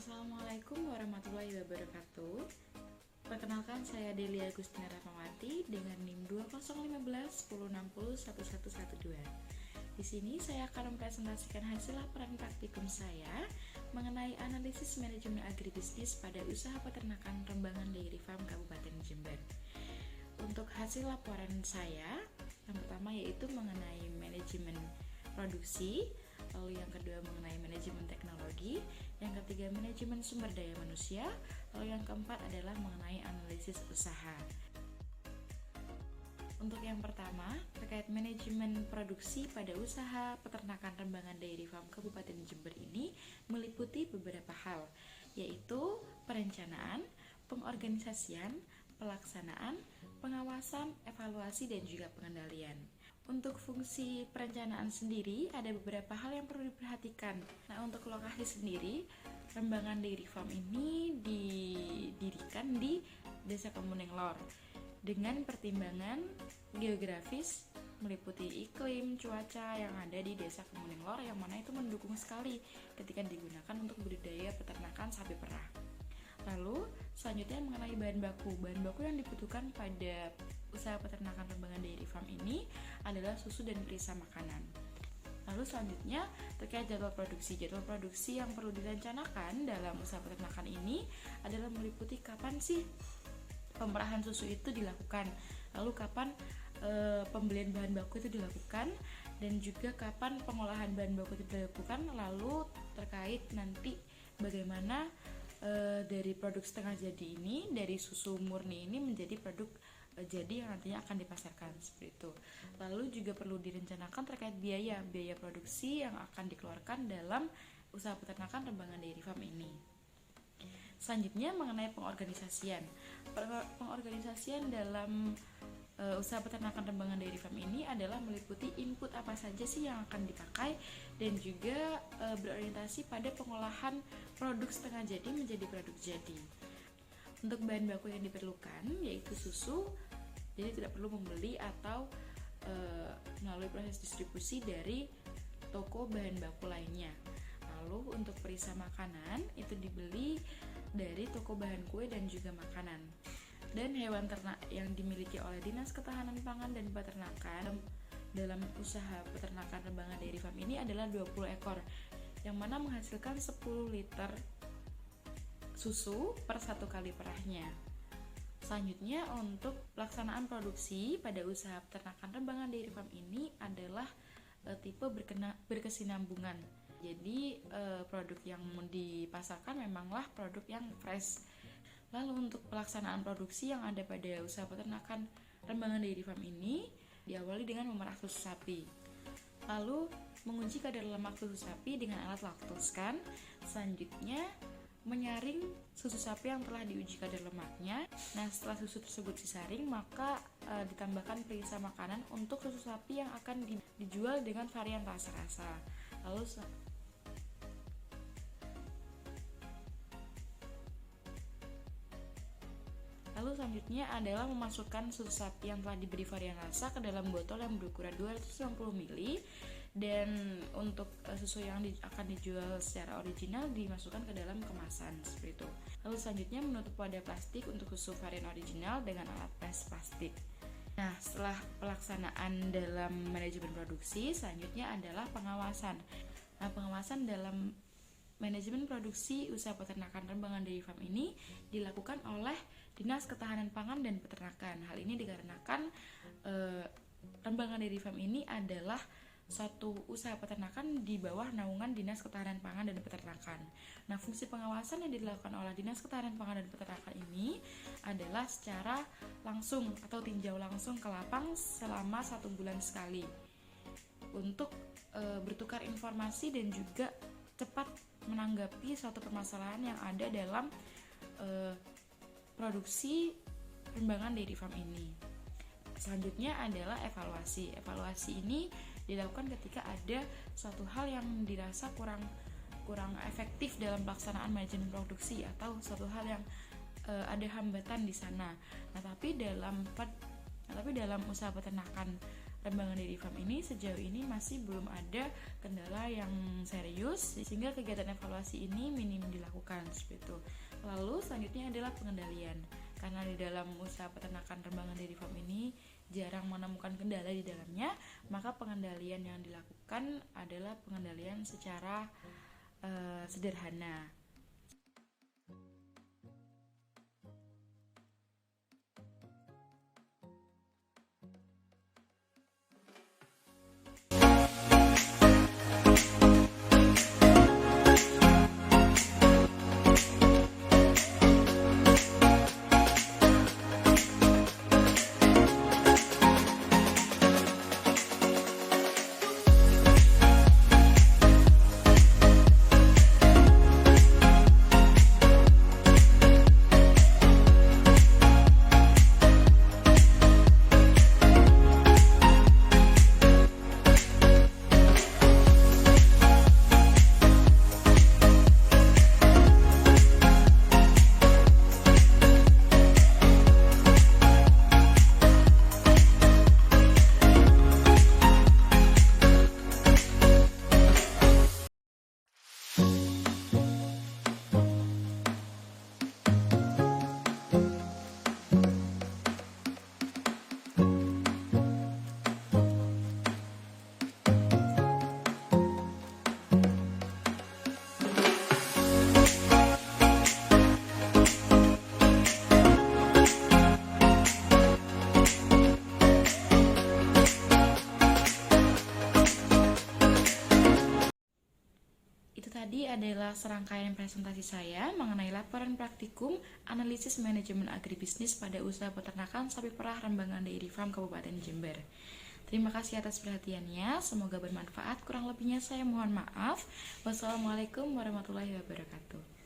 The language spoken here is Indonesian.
Assalamualaikum warahmatullahi wabarakatuh. Perkenalkan, saya Delia Agustina Rahmawati dengan NIM 201510601112. Di sini saya akan mempresentasikan hasil laporan praktikum saya mengenai analisis manajemen agribisnis pada usaha peternakan Rembangan Dairy Farm Kabupaten Jember. Untuk hasil laporan saya, yang pertama yaitu mengenai manajemen produksi, lalu yang kedua mengenai manajemen teknologi, yang ketiga manajemen sumber daya manusia, lalu yang keempat adalah mengenai analisis usaha. Untuk yang pertama, terkait manajemen produksi pada usaha peternakan Rembangan Dairy Farm Kabupaten Jember ini meliputi beberapa hal, yaitu perencanaan, pengorganisasian, pelaksanaan, pengawasan, evaluasi, dan juga pengendalian. Untuk fungsi perencanaan sendiri, ada beberapa hal yang perlu diperhatikan. Nah, untuk lokasi sendiri, Rembangan Dairy Farm ini didirikan di Desa Kemuning Lor dengan pertimbangan geografis meliputi iklim, cuaca yang ada di Desa Kemuning Lor, yang mana itu mendukung sekali ketika digunakan untuk budidaya peternakan sapi perah. Lalu selanjutnya mengenai bahan baku. Bahan baku yang dibutuhkan pada usaha peternakan Rembangan Dairy Farm ini adalah susu dan perisa makanan. Lalu selanjutnya terkait jadwal produksi. Jadwal produksi yang perlu direncanakan dalam usaha peternakan ini adalah meliputi kapan sih pemerahan susu itu dilakukan, lalu kapan pembelian bahan baku itu dilakukan, dan juga kapan pengolahan bahan baku itu dilakukan. Lalu terkait nanti bagaimana dari produk setengah jadi ini, dari susu murni ini menjadi produk jadi yang nantinya akan dipasarkan, seperti itu. Lalu juga perlu direncanakan terkait biaya produksi yang akan dikeluarkan dalam usaha peternakan Rembangan Dairy Farm ini. Selanjutnya mengenai pengorganisasian. Pengorganisasian dalam usaha peternakan Rembangan Dairy Farm ini adalah meliputi input apa saja sih yang akan dipakai, dan juga berorientasi pada pengolahan produk setengah jadi menjadi produk jadi. Untuk bahan baku yang diperlukan yaitu susu, jadi tidak perlu membeli atau melalui proses distribusi dari toko bahan baku lainnya. Lalu untuk perisa makanan itu dibeli dari toko bahan kue dan juga makanan. Dan hewan ternak yang dimiliki oleh Dinas Ketahanan Pangan dan Peternakan dalam usaha peternakan Rembangan Dairy Farm ini adalah 20 ekor, yang mana menghasilkan 10 liter susu per 1 kali perahnya. Selanjutnya untuk pelaksanaan produksi pada usaha peternakan Rembangan Dairy Farm ini adalah tipe berkesinambungan. Jadi produk yang dipasarkan memanglah produk yang fresh. Lalu untuk pelaksanaan produksi yang ada pada usaha peternakan Rembangan Dairy Farm ini diawali dengan memerah susu sapi. Lalu menguji kadar lemak susu sapi dengan alat laktoskan. Selanjutnya menyaring susu sapi yang telah diuji kadar lemaknya. Nah, setelah susu tersebut disaring, maka ditambahkan perisa makanan untuk susu sapi yang akan dijual dengan varian rasa-rasa. Lalu selanjutnya adalah memasukkan susu sapi yang telah diberi varian rasa ke dalam botol yang berukuran 250 ml, dan untuk susu yang akan dijual secara original dimasukkan ke dalam kemasan, seperti itu. Lalu selanjutnya menutup wadah plastik untuk susu varian original dengan alat pres plastik. Nah, setelah pelaksanaan dalam manajemen produksi, selanjutnya adalah pengawasan. Nah, pengawasan dalam manajemen produksi usaha peternakan Rembangan Dairy Farm ini dilakukan oleh Dinas Ketahanan Pangan dan Peternakan. Hal ini dikarenakan Rembangan Dairy Farm ini adalah satu usaha peternakan di bawah naungan Dinas Ketahanan Pangan dan Peternakan. Nah, fungsi pengawasan yang dilakukan oleh Dinas Ketahanan Pangan dan Peternakan ini adalah secara langsung atau tinjau langsung ke lapang selama 1 bulan sekali untuk bertukar informasi dan juga cepat menanggapi suatu permasalahan yang ada dalam produksi Rembangan Dairy Farm ini. Selanjutnya adalah evaluasi. Evaluasi ini dilakukan ketika ada suatu hal yang dirasa kurang efektif dalam pelaksanaan manajemen produksi, atau suatu hal yang ada hambatan di sana. Tapi dalam usaha peternakan Rembangan Dairy Farm ini sejauh ini masih belum ada kendala yang serius, sehingga kegiatan evaluasi ini minim dilakukan seperti itu. Lalu selanjutnya adalah pengendalian. Karena di dalam usaha peternakan Rembangan Dairy Farm ini jarang menemukan kendala di dalamnya, maka pengendalian yang dilakukan adalah pengendalian secara sederhana. Itu tadi adalah serangkaian presentasi saya mengenai laporan praktikum analisis manajemen agribisnis pada usaha peternakan sapi perah Rembangan Dairy Farm Kabupaten Jember. Terima kasih atas perhatiannya, semoga bermanfaat. Kurang lebihnya saya mohon maaf. Wassalamualaikum warahmatullahi wabarakatuh.